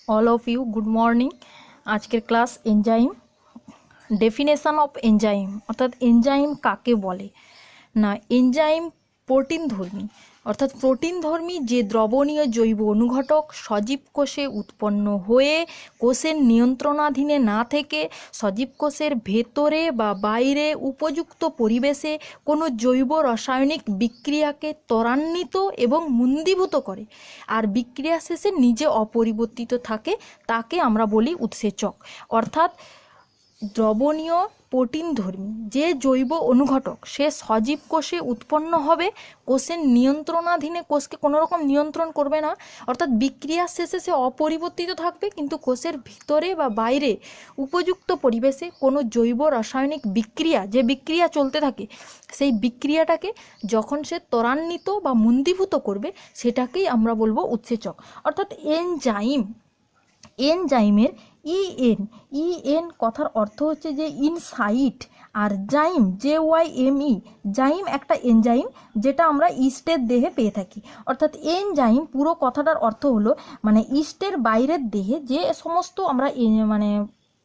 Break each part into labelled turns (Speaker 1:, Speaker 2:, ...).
Speaker 1: All of you good morning. আজকের class enzyme, definition of enzyme অর্থাৎ enzyme কাকে বলে না। এনজাইম প্রোটিনধর্মী অর্থাৎ প্রোটিনধর্মী যে দ্রবণীয় জৈব অনুঘটক সজীব কোষে উৎপন্ন হয়ে কোষের নিয়ন্ত্রণাধীনে না থেকে সজীব কোষের ভেতরে বা বাইরে উপযুক্ত পরিবেশে কোনো জৈব রাসায়নিক বিক্রিয়াকে ত্বরান্বিত এবং মন্দীভূত করে আর বিক্রিয়া শেষে নিজে অপরিবর্তিত থাকে, তাকে আমরা বলি উৎসেচক। অর্থাৎ দ্রবণীয় প্রোটিনধর্মী যে জৈব অনুঘটক সে সজীব কোষে উৎপন্ন হবে, কোষের নিয়ন্ত্রণাধীনে, কোষকে কোনো রকম নিয়ন্ত্রণ করবে না, অর্থাৎ বিক্রিয়া শেষে সে অপরিবর্তিত থাকবে, কিন্তু কোষের ভিতরে বা বাইরে উপযুক্ত পরিবেশে কোনো জৈব রাসায়নিক বিক্রিয়া, যে বিক্রিয়া চলতে থাকে সেই বিক্রিয়াটাকে যখন সে ত্বরান্বিত বা মন্দীভূত করবে সেটাকেই আমরা বলবো উৎসেচক। অর্থাৎ এনজাইম, এনজাইমের ইএন কথার অর্থ হচ্ছে যে ইনসাইট, আর জাইম JYME, জাইম একটা এনজাইম যেটা আমরা ইস্টের দেহে পেয়ে থাকি। অর্থাৎ এনজাইম পুরো কথাটার অর্থ হলো মানে ইস্টের বাইরের দেহে যে সমস্ত আমরা মানে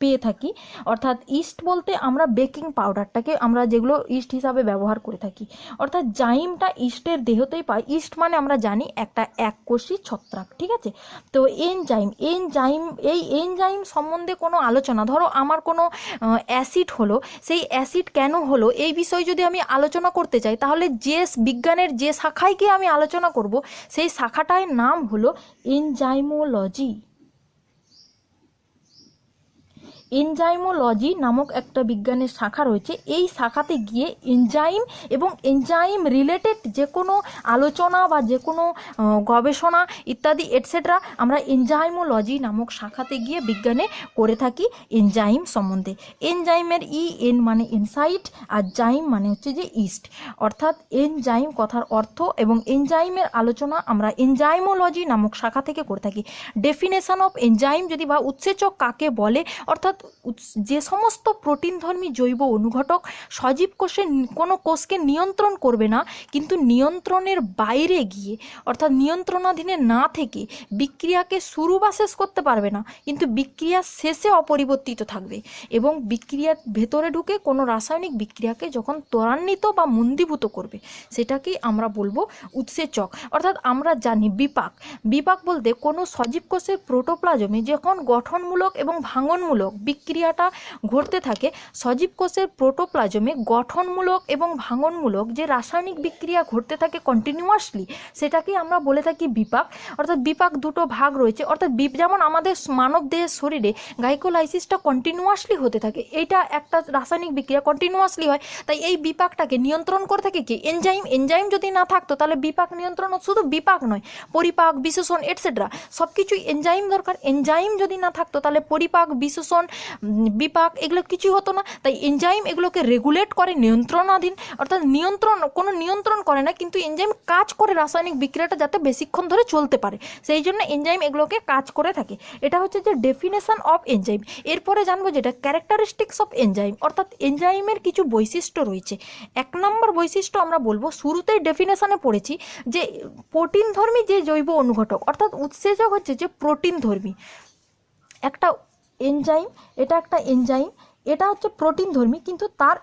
Speaker 1: পেয়ে থাকি। অর্থাৎ ইস্ট বলতে আমরা বেকিং পাউডারটাকে আমরা যেগুলো ইস্ট হিসাবে ব্যবহার করে থাকি, অর্থাৎ জাইমটা ইস্টের দেহতেই পাই। ইস্ট মানে আমরা জানি একটা এককোষী ছত্রাক, ঠিক আছে। তো এনজাইম এই এনজাইম সম্বন্ধে কোনো আলোচনা, ধরো আমার কোনো অ্যাসিড হলো, সেই অ্যাসিড কেন হলো এই বিষয়ে যদি আমি আলোচনা করতে চাই, তাহলে যে বিজ্ঞানের যে শাখায় গিয়ে আমি আলোচনা করব সেই শাখাটার নাম হলো এনজাইমোলজি। এনজাইমোলজি নামক একটা বিজ্ঞানের শাখা রয়েছে। এই শাখাতে গিয়ে এনজাইম এবং এনজাইম রিলেটেড যে কোনো আলোচনা বা যে কোনো গবেষণা ইত্যাদি এটসেট্রা আমরা এনজাইমোলজি নামক শাখাতে গিয়ে বিজ্ঞানে করে থাকি এনজাইম সম্বন্ধে। এনজাইমের এন মানে ইনসাইট আর জাইম মানে হচ্ছে যে ইস্ট। অর্থাৎ এনজাইম কথার অর্থ এবং এনজাইমের আলোচনা আমরা এনজাইমোলজি নামক শাখা থেকে করে থাকি। ডেফিনেশন অফ এনজাইম যদি বা উৎসেচক কাকে বলে, অর্থাৎ যে সমস্ত প্রোটিনধর্মী জৈব অনুঘটক সজীব কোষে কোনো কোষকে নিয়ন্ত্রণ করবে না, কিন্তু নিয়ন্ত্রণের বাইরে গিয়ে অর্থাৎ নিয়ন্ত্রণাধীনে না থেকে বিক্রিয়াকে শুরু বা শেষ করতে পারবে না, কিন্তু বিক্রিয়া শেষে অপরিবর্তিত থাকবে এবং বিক্রিয়ার ভেতরে ঢুকে কোনো রাসায়নিক বিক্রিয়াকে যখন ত্বরান্বিত বা মন্দীভূত করবে সেটাকেই আমরা বলবো উৎসেচক। অর্থাৎ আমরা জানি বিপাক বলতে কোনো সজীব কোষের প্রোটোপ্লাজমে যখন গঠনমূলক এবং ভাঙনমূলক বিক্রিয়াটা ঘটতে থাকে, সজীব কোষের প্রোটোপ্লাজমে গঠনমূলক এবং ভাঙনমূলক যে রাসায়নিক বিক্রিয়া ঘটতে থাকে কন্টিনিউয়াসলি, সেটাকেই আমরা বলে থাকি বিপাক। অর্থাৎ বিপাক দুটো ভাগ রয়েছে। অর্থাৎ যেমন আমাদের মানব দেহের শরীরে গাইকোলাইসিসটা কন্টিনিউয়াসলি হতে থাকে, এইটা একটা রাসায়নিক বিক্রিয়া কন্টিনিউয়াসলি হয়, তাই এই বিপাকটাকে নিয়ন্ত্রণ করে থাকে কি এনজাইম যদি না থাকতো তাহলে বিপাক নিয়ন্ত্রণ, শুধু বিপাক নয় পরিপাক বিশেষণ এটসেট্রা সব কিছুই এনজাইম দরকার। এনজাইম যদি না থাকতো তাহলে পরিপাক বিশেষণ বিপাক এগুলো কিছুই হতো না। তাই এনজাইম এগুলোকে রেগুলেট করে, নিয়ন্ত্রণাধীন, অর্থাৎ নিয়ন্ত্রণ করে না, কিন্তু এনজাইম কাজ করে রাসায়নিক বিক্রিয়াটা যাতে বেশিক্ষণ ধরে চলতে পারে, সেই জন্য এনজাইম এগুলোকে কাজ করে থাকে। এটা হচ্ছে যে ডেফিনেশন অফ এনজাইম। এরপরে জানবো যেটা ক্যারেক্টারিস্টিক্স অফ এনজাইম, অর্থাৎ এনজাইমের কিছু বৈশিষ্ট্য রয়েছে। 1 নম্বর বৈশিষ্ট্য আমরা বলবো, শুরুতেই ডেফিনেশনে পড়েছি যে প্রোটিনধর্মী যে জৈব অনুঘটক, অর্থাৎ উৎসেচক হচ্ছে যে প্রোটিনধর্মী একটা এনজাইম। এটা একটা এনজাইম, এটা হচ্ছে প্রোটিনধর্মী, কিন্তু তার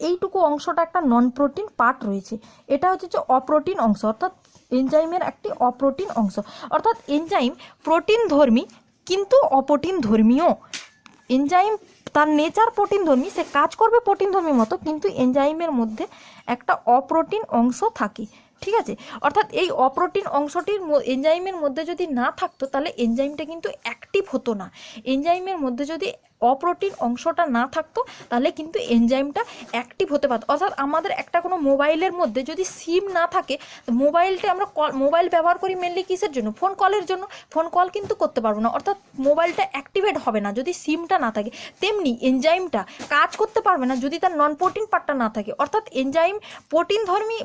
Speaker 1: এইটুকু অংশটা একটা নন প্রোটিন পার্ট রয়েছে, এটা হচ্ছে যে অপ্রোটিন অংশ, অর্থাৎ এনজাইমের একটি অপ্রোটিন অংশ। অর্থাৎ এনজাইম প্রোটিনধর্মী কিন্তু অপ্রোটিনধর্মীও। এনজাইম তার নেচার প্রোটিনধর্মী, সে কাজ করবে প্রোটিনধর্মী মতো, কিন্তু এনজাইমের মধ্যে একটা অপ্রোটিন অংশ থাকে, ঠিক আছে। অর্থাৎ এই অপ্রোটিন অংশটির এনজাইমের মধ্যে যদি না থাকতো তাহলে এনজাইমটা কিন্তু অ্যাক্টিভ হতো না। এনজাইমের মধ্যে যদি অপ্রোটিন অংশটা না থাকতো তাহলে কিন্তু এনজাইমটা অ্যাক্টিভ হতে পারতো। অর্থাৎ আমাদের একটা কোনো মোবাইলের মধ্যে যদি সিম না থাকে, মোবাইলটা আমরা মোবাইল ব্যবহার করি মেনলি কিসের জন্য? ফোন কলের জন্য। ফোন কল কিন্তু করতে পারবো না, অর্থাৎ মোবাইলটা অ্যাক্টিভেট হবে না যদি সিমটা না থাকে। তেমনি এনজাইমটা কাজ করতে পারবে না যদি তার নন প্রোটিন পার্টটা না থাকে। অর্থাৎ এনজাইম প্রোটিনধর্মী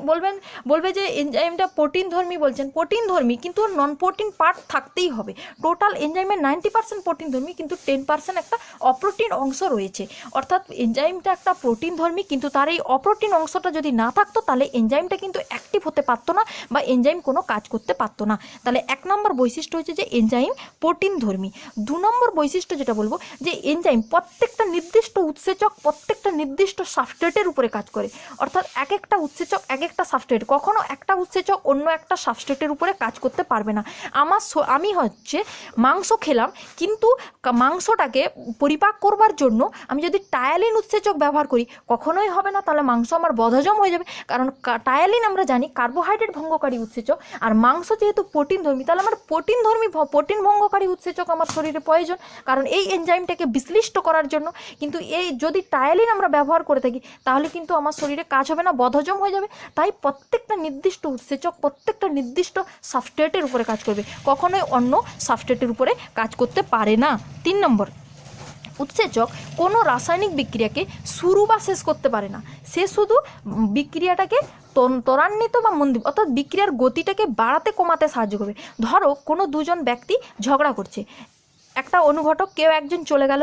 Speaker 1: বলবে যে এনজাইমটা প্রোটিনধর্মী বলছেন, প্রোটিনধর্মী কিন্তু নন প্রোটিন পার্ট থাকতেই হবে। টোটাল এনজাইমের 90% প্রোটিনধর্মী, কিন্তু 10% একটা অপ্রোটিন অংশ রয়েছে, অর্থাৎ এনজাইমটা একটা প্রোটিন ধর্মী, কিন্তু তার এই অপ্রোটিন অংশটা যদি না থাকতো তাহলে এনজাইমটা কিন্তু অ্যাক্টিভ হতে পারতো না বা এনজাইম কোনো কাজ করতে পারতো না। তাহলে 1 নম্বর বৈশিষ্ট্য হচ্ছে যে এনজাইম প্রোটিন ধর্মী। 2 নম্বর বৈশিষ্ট্য যেটা বলবো যে এনজাইম প্রত্যেকটা নির্দিষ্ট উৎসেচক প্রত্যেকটা নির্দিষ্ট সাবস্ট্রেটের উপরে কাজ করে, অর্থাৎ এক একটা উৎসেচক এক একটা সাবস্ট্রেট, কখনো একটা উৎসেচক অন্য একটা সাবস্ট্রেটের উপরে কাজ করতে পারবে না। আমি হচ্ছে মাংস খেলাম, কিন্তু মাংসটাকে পরিপাক করবার জন্য আমি যদি টায়ালিন উৎসেচক ব্যবহার করি কখনোই হবে না, তাহলে মাংস আমার বদহজম হয়ে যাবে, কারণ টায়ালিন আমরা জানি কার্বোহাইড্রেট ভঙ্গকারী উৎসেচক, আর মাংস যেহেতু প্রোটিন ধর্মী তাহলে আমার প্রোটিন ভঙ্গকারী উৎসেচক আমার শরীরে প্রয়োজন, কারণ এই এনজাইমটাকে বিশ্লিষ্ট করার জন্য। কিন্তু এই যদি টায়ালিন আমরা ব্যবহার করে থাকি তাহলে কিন্তু আমার শরীরে কাজ হবে না, বদহজম হয়ে যাবে। তাই প্রত্যেকটা নির্দিষ্ট উৎসেচক প্রত্যেকটা নির্দিষ্ট সাবস্ট্রেটের উপরে কাজ করবে, কখনোই অন্য সাবস্ট্রেটের উপরে কাজ করতে পারে না। 3 নম্বর, উৎসেচক কোনো রাসায়নিক বিক্রিয়াকে শুরু বা শেষ করতে পারে না, সে শুধু বিক্রিয়াটাকে ত্বরান্বিত বা মন্দির, অর্থাৎ বিক্রিয়ার গতিটাকে বাড়াতে কমাতে সাহায্য করবে। ধরো কোনো দুজন ব্যক্তি ঝগড়া করছে, একটা অনুঘটক কেউ একজন চলে গেল,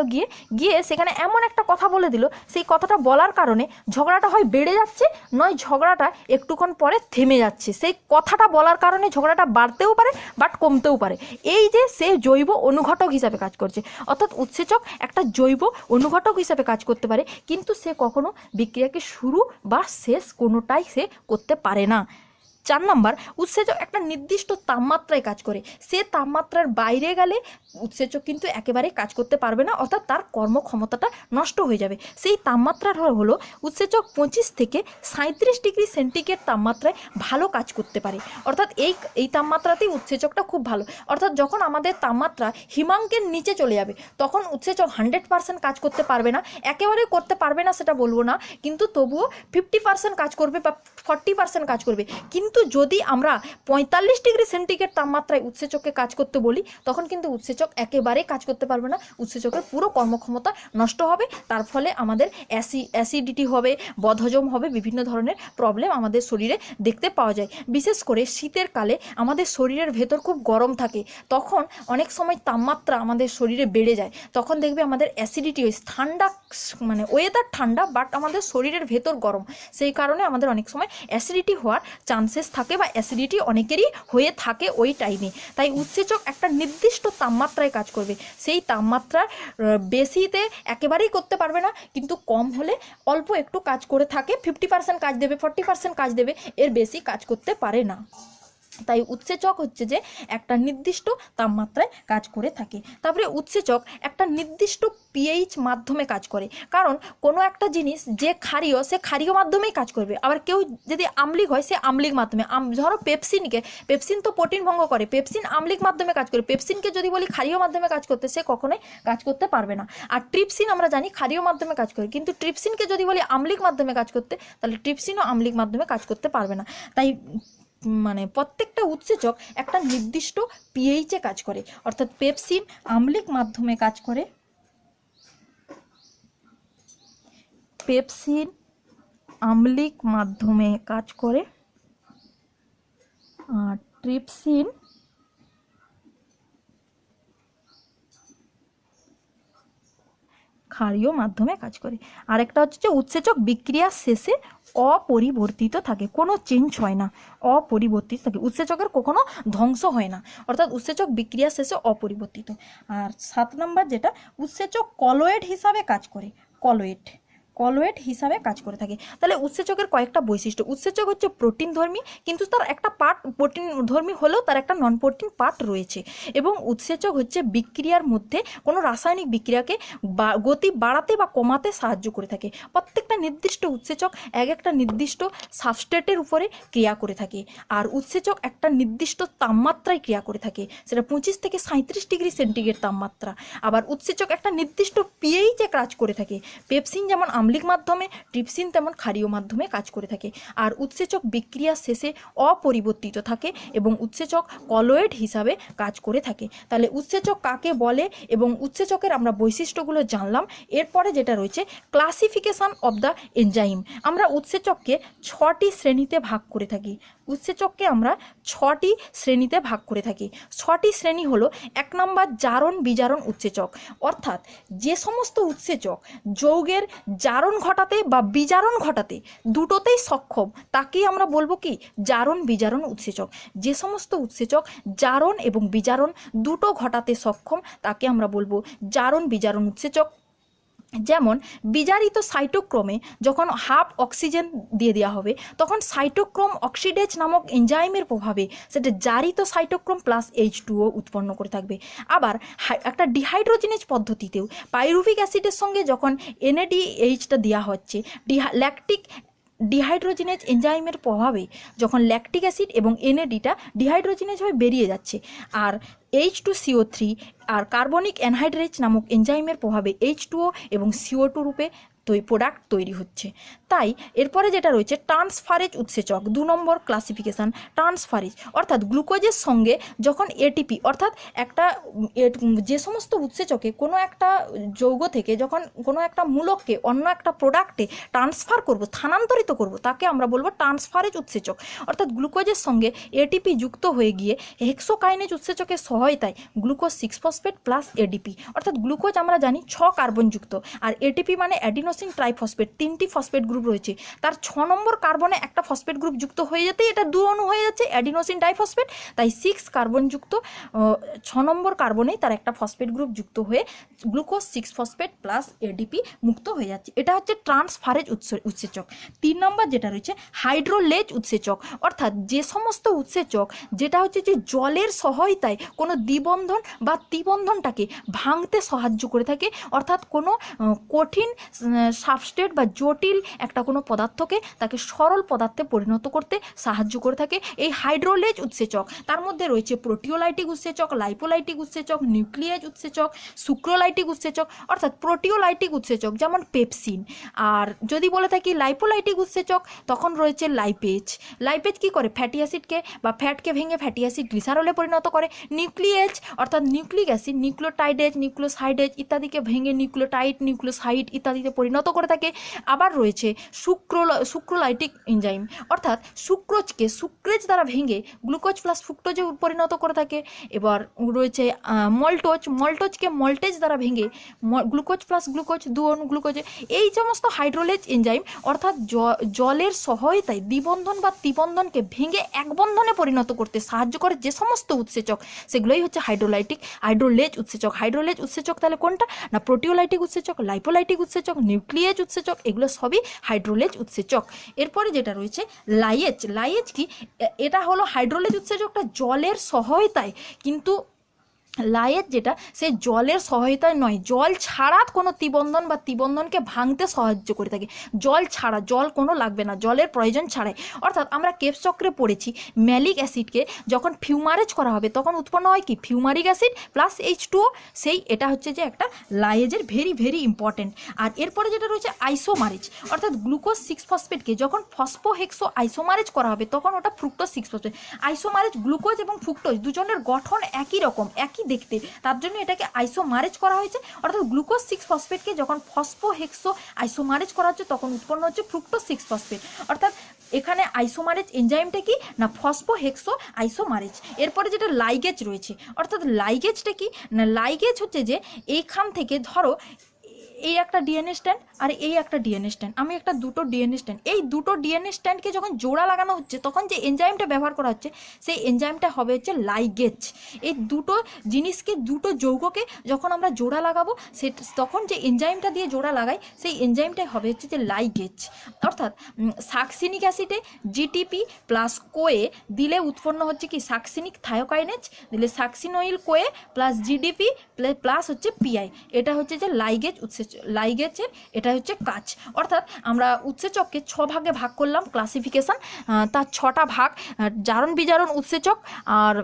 Speaker 1: গিয়ে সেখানে এমন একটা কথা বলে দিল, সেই কথাটা বলার কারণে ঝগড়াটা হয় বেড়ে যাচ্ছে, নয় ঝগড়াটা একটুক্ষণ পরে থেমে যাচ্ছে। সেই কথাটা বলার কারণে ঝগড়াটা বাড়তেও পারে বাট কমতেও পারে। এই যে সে জৈব অনুঘটক হিসাবে কাজ করছে, অর্থাৎ উৎসেচক একটা জৈব অনুঘটক হিসাবে কাজ করতে পারে, কিন্তু সে কখনো বিক্রিয়াকে শুরু বা শেষ কোনোটাই সে করতে পারে না। 4 নম্বর, উৎসেচক একটা নির্দিষ্ট তাপমাত্রায় কাজ করে, সে তাপমাত্রার বাইরে গেলে উৎসেচক কিন্তু একেবারেই কাজ করতে পারবে না, অর্থাৎ তার কর্মক্ষমতাটা নষ্ট হয়ে যাবে। সেই তাপমাত্রার হলো উৎসেচক 25 থেকে 37 ডিগ্রি সেন্টিগ্রেড তাপমাত্রায় ভালো কাজ করতে পারে, অর্থাৎ এই তাপমাত্রাতেই উৎসেচকটা খুব ভালো। অর্থাৎ যখন আমাদের তাপমাত্রা হিমাঙ্কের নিচে চলে যাবে তখন উৎসেচক 100% কাজ করতে পারবে না, একেবারে করতে পারবে না সেটা বলবো না, কিন্তু তবুও 50% কাজ করবে বা 40% কাজ করবে। কিন্তু যদি আমরা 45 ডিগ্রি সেন্টিগ্রেড তাপমাত্রায় উৎসেচককে কাজ করতে বলি তখন কিন্তু উৎসেচক একেবারেই কাজ করতে পারবে না, উৎসেচকের পুরো কর্মক্ষমতা নষ্ট হবে, তার ফলে আমাদের অ্যাসিডিটি হবে, বদহজম হবে, বিভিন্ন ধরনের প্রবলেম আমাদের শরীরে দেখতে পাওয়া যায়। বিশেষ করে শীতের কালে আমাদের শরীরের ভেতর খুব গরম থাকে, তখন অনেক সময় তাপমাত্রা আমাদের শরীরে বেড়ে যায়, তখন দেখবে আমাদের অ্যাসিডিটি হয়। ঠান্ডা মানে ওয়েদার ঠান্ডা বাট আমাদের শরীরের ভেতর গরম, সেই কারণে আমাদের অনেক সময় অ্যাসিডিটি হওয়ার চান্সেস থাকে বা অ্যাসিডিটি অনেকেরই হয়ে থাকে ওই টাইমে। তাই উৎসেচক একটা নির্দিষ্ট তাপমাত্রায় কাজ করবে, সেই তাপমাত্রার বেশিতে একেবারেই করতে পারবে না, কিন্তু কম হলে অল্প একটু কাজ করে থাকে, 50% কাজ দেবে, 40% কাজ দেবে, এর বেশি কাজ করতে পারে না। তাই উৎসেচক হচ্ছে যে একটা নির্দিষ্ট তাপমাত্রায় কাজ করে থাকে। তারপরে উৎসেচক একটা নির্দিষ্ট পিএইচ মাধ্যমে কাজ করে, কারণ কোনো একটা জিনিস যে ক্ষারীয় সে ক্ষারীয় মাধ্যমেই কাজ করবে, আবার কেউ যদি আম্লিক হয় সে আম্লিক মাধ্যমে। ধরো পেপসিন তো প্রোটিন ভঙ্গ করে, পেপসিন আম্লিক মাধ্যমে কাজ করে, পেপসিনকে যদি বলি ক্ষারীয় মাধ্যমে কাজ করতে সে কখনোই কাজ করতে পারবে না। আর ট্রিপসিন আমরা জানি ক্ষারীয় মাধ্যমে কাজ করে, কিন্তু ট্রিপসিনকে যদি বলি আম্লিক মাধ্যমে কাজ করতে তাহলে ট্রিপসিনও আম্লিক মাধ্যমে কাজ করতে পারবে না। তাই মানে প্রত্যেকটা উৎসেচক একটা নির্দিষ্ট পিএইচে কাজ করে, অর্থাৎ পেপসিন আম্লিক মাধ্যমে কাজ করে, পেপসিন আম্লিক মাধ্যমে কাজ করে, আর ট্রিপসিন ক্ষারীয় মাধ্যমে কাজ করে। আরেকটা হচ্ছে যে উৎসেচক বিক্রিয়ার শেষে অপরিবর্তিত থাকে, কোনো চেঞ্জ হয় না, অপরিবর্তিত থাকে, উৎসেচকের কখনো ধ্বংস হয় না, অর্থাৎ উৎসেচক বিক্রিয়ার শেষে অপরিবর্তিত। আর 7 নম্বর যেটা, উৎসেচক কলয়েড হিসাবে কাজ করে, কলয়েড হিসাবে কাজ করে থাকে। তাহলে উৎসেচকের কয়েকটা বৈশিষ্ট্য, উৎসেচক হচ্ছে প্রোটিন ধর্মী, কিন্তু তার একটা পার্ট প্রোটিন ধর্মী হলেও তার একটা নন প্রোটিন পার্ট রয়েছে, এবং উৎসেচক হচ্ছে বিক্রিয়ার মধ্যে কোনো রাসায়নিক বিক্রিয়াকে গতি বাড়াতে বা কমাতে সাহায্য করে থাকে। প্রত্যেকটা নির্দিষ্ট উৎসেচক এক একটা নির্দিষ্ট সাবস্ট্রেটের উপরে ক্রিয়া করে থাকে, আর উৎসেচক একটা নির্দিষ্ট তাপমাত্রায় ক্রিয়া করে থাকে, সেটা 25 থেকে 37 ডিগ্রি সেন্টিগ্রেড তাপমাত্রা। আবার উৎসেচক একটা নির্দিষ্ট পিএইচে কাজ করে থাকে, পেপসিন যেমন আম্লিক মাধ্যমে, ট্রিপসিন তেমন ক্ষারীয় মাধ্যমে কাজ করে থাকে। আর উৎসেচক বিক্রিয়ার শেষে অপরিবর্তিত থাকে এবং উৎসেচক কলয়েড হিসাবে কাজ করে থাকে। তাহলে উৎসেচক কাকে বলে এবং উৎসেচকের আমরা বৈশিষ্ট্যগুলো জানলাম। এরপরে যেটা রয়েছে ক্লাসিফিকেশন অফ দ্য এনজাইম। আমরা উৎসেচককে 6টি শ্রেণীতে ভাগ করে থাকি। উৎসেচককে আমরা 6টি শ্রেণীতে ভাগ করে থাকি। 6টি শ্রেণী হলো, 1 নম্বর জারণ বিজারণ উৎসেচক, অর্থাৎ যে সমস্ত উৎসেচক যৌগের জারণ ঘটাতে বা বিজারণ ঘটাতে দুটোতেই সক্ষম তাকেই আমরা বলবো কি জারণ বিজারণ উৎসেচক। যে সমস্ত উৎসেচক জারণ এবং বিজারণ দুটো ঘটাতে সক্ষম তাকে আমরা বলবো জারণ বিজারণ উৎসেচক। যেমন বিজারিত সাইটোক্রোমে যখন হাফ অক্সিজেন দিয়ে দেওয়া হবে তখন সাইটোক্রোম অক্সিডেজ নামক এনজাইমের প্রভাবে সেটা জারিত সাইটোক্রোম প্লাস H2O উৎপন্ন করে থাকবে। আবার একটা ডিহাইড্রোজেনেজ পদ্ধতিতেও পাইরুভিক অ্যাসিডের সঙ্গে যখন NADH দেওয়া হচ্ছে ল্যাকটিক ডিহাইড্রোজেনেজ এনজাইমের প্রভাবে যখন ল্যাকটিক অ্যাসিড এবং NADটা ডিহাইড্রোজেনেজ হয়ে বেরিয়ে যাচ্ছে আর H2CO3 আর কার্বনিক অ্যানহাইড্রেজ নামক এনজাইমের প্রভাবে H2O এবং CO2 রূপে প্রোডাক্ট তৈরি হচ্ছে। তাই এরপরে যেটা রয়েছে ট্রান্সফারেজ উৎসেচক, 2 নম্বর ক্লাসিফিকেশান ট্রান্সফারেজ, অর্থাৎ গ্লুকোজের সঙ্গে যখন ATP অর্থাৎ একটা যে সমস্ত উৎসেচকে কোনো একটা যৌগ থেকে যখন কোনো একটা মূলককে অন্য একটা প্রোডাক্টে ট্রান্সফার করব, স্থানান্তরিত করব, তাকে আমরা বলবো ট্রান্সফারেজ উৎসেচক। অর্থাৎ গ্লুকোজের সঙ্গে ATP যুক্ত হয়ে গিয়ে হেক্সোকাইনেজ উৎসেচকের সহায়তায় গ্লুকোজ 6 ফসফেট প্লাস ADP, অর্থাৎ গ্লুকোজ আমরা জানি 6 কার্বনযুক্ত আর ATP মানে অ্যাডিনোসিন ট্রাইফসফেট, 3টি ফসফেট গ্রুপ রয়েছে, তার 6 নম্বর কার্বনে একটা ফসফেট গ্রুপ যুক্ত হয়ে যেতেই এটা 2 অণু হয়ে যাচ্ছে অ্যাডিনোসিন ডাইফসফেট। তাই 6 কার্বনযুক্ত 6 নম্বর কার্বনেই তার একটা ফসফেট গ্রুপ যুক্ত হয়ে গ্লুকোজ 6 ফসফেট প্লাস ADP মুক্ত হয়ে যাচ্ছে। এটা হচ্ছে ট্রান্সফারেজ উৎসেচক। 3 নম্বর যেটা রয়েছে হাইড্রোলেজ উৎসেচক, অর্থাৎ যে সমস্ত উৎসেচক যেটা হচ্ছে যে জলের সহায়তায় কোনো দ্বিবন্ধন বা ত্রিবন্ধনটাকে ভাঙতে সাহায্য করে থাকে, অর্থাৎ কোনো কঠিন সাবস্ট্রেট বা জটিল একটা কোনো পদার্থকে তাকে সরল পদার্থে পরিণত করতে সাহায্য করে থাকে এই হাইড্রোলেজ উৎসেচক। তার মধ্যে রয়েছে প্রোটিওলাইটিক উৎসেচক, লাইপোলাইটিক উৎসেচক, নিউক্লিয়েজ উৎসেচক, সুক্রোলাইটিক উৎসেচক, অর্থাৎ প্রোটিওলাইটিক উৎসেচক যেমন পেপসিন। আর যদি বলে থাকি লাইপোলাইটিক উৎসেচক তখন রয়েছে লাইপেজ। লাইপেজ কি করে ফ্যাটি অ্যাসিডকে বা ফ্যাটকে ভেঙে ফ্যাটি অ্যাসিড গ্লিসারলে পরিণত করে। নিউক্লিয়েজ অর্থাৎ নিউক্লিক অ্যাসিড, নিউক্লিওটাইডেজ, নিউক্লিওসাইডেজ ইত্যাদিকে ভেঙে নিউক্লিওটাইড, নিউক্লিওসাইড ইত্যাদিতে পরিণত করে থাকে। আবার রয়েছে সুক্রোলাইটিক এনজাইম, অর্থাৎ সুক্রেজ দ্বারা ভেঙে গ্লুকোজ প্লাস ফ্রুক্টোজে পরিণত করে থাকে। এবার রয়েছে মল্টোজকে মল্টেজ দ্বারা ভেঙে গ্লুকোজ প্লাস গ্লুকোজ 2 অণু গ্লুকোজে। এই সমস্ত হাইড্রোলেজ এনজাইম অর্থাৎ জলের সহায়তায় দ্বিবন্ধন বা ত্রিবন্ধনকে ভেঙে এক বন্ধনে পরিণত করতে সাহায্য করে যে সমস্ত উৎসেচক সেগুলোই হচ্ছে হাইড্রোলেজ উৎসেচক। হাইড্রোলেজ উৎসেচক তাহলে কোনটা না প্রোটিওলাইটিক উৎসেচক, লাইপোলাইটিক উৎসেচক, নিউক্লিয়েজ উৎসেচক, এগুলো সবই হাইড্রোলেজ উৎসেচক। এরপরে যেটা রয়েছে লাইয়েজ কি, এটা হলো হাইড্রোলেজ উৎসেচকটা জলের সহায়তায়, কিন্তু লাইয়েজ যেটা সে জলের সহায়তায় নয়, জল ছাড়া কোনো ত্রিবন্ধন বা ত্রিবন্ধনকে ভাঙতে সাহায্য করে থাকে। জল ছাড়া, জল কোনো লাগবে না, জলের প্রয়োজন ছাড়াই। অর্থাৎ আমরা কেপস চক্রে পড়েছি ম্যালিক অ্যাসিডকে যখন ফিউমারেজ করা হবে তখন উৎপন্ন হয় কি ফিউমারিক অ্যাসিড প্লাস H2O, এটা হচ্ছে যে একটা লাইয়েজের ভেরি ইম্পর্টেন্ট। আর এরপরে যেটা রয়েছে আইসোমারেজ, অর্থাৎ গ্লুকোজ 6 ফসফেটকে যখন ফসফোহেক্সো আইসোমারেজ করা হবে তখন ওটা ফ্রুক্টোজ 6 ফসফেট। আইসোমারেজ গ্লুকোজ এবং ফ্রুক্টোজ দুজনের গঠন একই রকম, একই দেখতে, তার জন্য এটাকে আইসোমারেজ করা হয়েছে। অর্থাৎ গ্লুকোজ 6 ফসফেটকে যখন ফসফোহেক্সো আইসোমারেজ করা হচ্ছে তখন উৎপন্ন হচ্ছে ফ্রুক্টোজ 6 ফসফেট। অর্থাৎ এখানে আইসোমারেজ এনজাইমটা কি না ফসফোহেক্সো আইসোমারেজ। এরপরে যেটা লাইগেজ রয়েছে, অর্থাৎ লাইগেজটা কি না লাইগেজ হচ্ছে যে এইখান থেকে ধরো এই একটা ডিএনএ স্ট্যান্ড আর এই একটা ডিএনএ স্ট্যান্ড, আমি একটা দুটো ডিএনএ স্ট্যান্ড, এই দুটো ডিএনএ স্ট্যান্ডকে যখন জোড়া লাগানো হচ্ছে তখন যে এনজাইমটা ব্যবহার করা হচ্ছে সেই এনজাইমটা হবে হচ্ছে লাইগেজ। এই দুটো জিনিসকে, দুটো যৌগকে যখন আমরা জোড়া লাগাবো তখন যে এনজাইমটা দিয়ে জোড়া লাগাই সেই এনজাইমটাই হবে হচ্ছে যে লাইগেজ। অর্থাৎ সাকসিনিক অ্যাসিডে জিটিপি প্লাস কোয়ে দিলে উৎপন্ন হচ্ছে কি সাকসিনিক থায়োকাইনেজ, দিলে সাকসিনোইল কোয়ে প্লাস জিডিপি প্লাস হচ্ছে পিআই, এটা হচ্ছে যে লাইগেজ লাইগেজের এটা হচ্ছে কাজ। অর্থাৎ আমরা উৎসেচককে 6 ভাগে ভাগ করলাম ক্লাসিফিকেশন, তার 6টা ভাগ জারণ বিজারণ উৎসেচক আর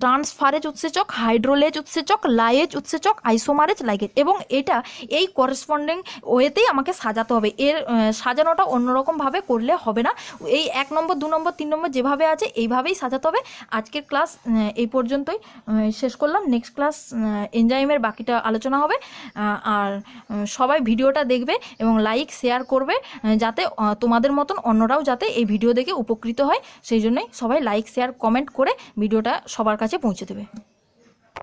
Speaker 1: ট্রান্সফারেজ উৎসেচক, হাইড্রোলেজ উৎসেচক, লাইয়েজ উৎসেচক, আইসোমারেজ লাইগেজ, এবং এটা এই করেসপন্ডিং ওয়েতেই আমাকে সাজাতে হবে। এর সাজানোটা অন্যরকমভাবে করলে হবে না। এই 1 নম্বর 2 নম্বর 3 নম্বর যেভাবে আছে এইভাবেই সাজাতে হবে। আজকের ক্লাস এই পর্যন্তই শেষ করলাম। নেক্সট ক্লাস এনজাইমের বাকিটা আলোচনা হবে। আর সবাই ভিডিওটা দেখবে এবং লাইক শেয়ার করবে, যাতে তোমাদের মতন অন্যরাও যাতে এই ভিডিও দেখে উপকৃত হয়, সেই জন্যই সবাই লাইক শেয়ার কমেন্ট করে ভিডিওটা সবার কাছে পৌঁছে দেবে।